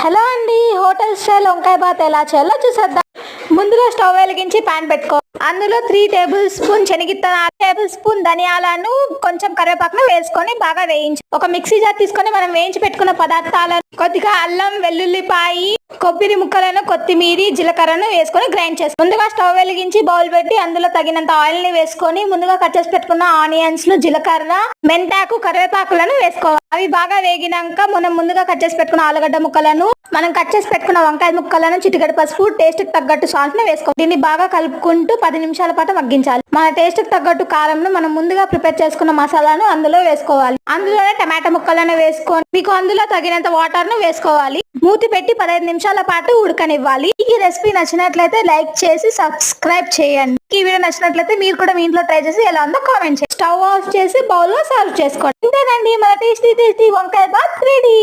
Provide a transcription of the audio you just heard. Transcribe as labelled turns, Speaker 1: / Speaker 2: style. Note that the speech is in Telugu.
Speaker 1: హలో అండి, హోటల్ స్టైల్ వంకాయ బాత్ ఎలా చేయాలో చూసేద్దాం. ముందుగా స్టవ్ వెలిగించి పాన్ పెట్టుకో. అందులో 3 టేబుల్ స్పూన్ శనగిత్తనాలు, టేబుల్ స్పూన్ ధనియాలను, కొంచెం కరివేపాకును వేసుకొని బాగా వేయించు. ఒక మిక్సీ జార్ తీసుకొని మనం వేయించి పెట్టుకున్న పదార్థాలను, కొద్దిగా అల్లం, వెల్లుల్లిపాయి, కొబ్బరి ముక్కలను, కొత్తిమీరి, జీలకర్రను వేసుకొని గ్రైండ్ చేసి ముందుగా స్టవ్ వెలిగించి బౌల్ పెట్టి అందులో తగినంత ఆయిల్ ని వేసుకొని ముందుగా కట్ చేసి పెట్టుకున్న ఆనియన్స్ ను, జీలకర్ర, మెంతాకు, కరివేపాకులను వేసుకోవాలి. అవి బాగా వేగినాక మనం ముందుగా కట్ చేసి పెట్టుకున్న ఆలుగడ్డ ముక్కలను, మనం కట్ చేసి పెట్టుకున్న వంకాయ ముక్కలను, చిటికెడు పసుపు, టేస్ట్ కి తగ్గట్టు సాల్ట్ ను వేసుకోవాలి. దీన్ని బాగా కలుపుకుంటూ 10 నిమిషాల పాటు మగ్గించాలి. మన టేస్ట్ కి తగ్గట్టు కారంను, మనం ముందుగా ప్రిపేర్ చేసుకున్న మసాలాను అందులో వేసుకోవాలి. అందులోనే టమాటా ముక్కలను వేసుకొని మీకు అందులో తగినంత వాటర్ ను వేసుకోవాలి. మూతి పెట్టి 15 నిమిషాల పాటు ఉడకనివ్వాలి. ఈ రెసిపీ నచ్చినట్లయితే లైక్ చేసి సబ్స్క్రైబ్ చేయండి. ఈ వీడియో నచ్చినట్లయితే మీరు కూడా మీ ఇంట్లో ట్రై చేసి ఎలా ఉందో కామెంట్ చేయండి. స్టవ్ ఆఫ్ చేసి బౌల్ లో సర్వ్ చేసుకోండి. ఇంతేనండి, మన టేస్టీ వంకాయ బాత్ రెడీ.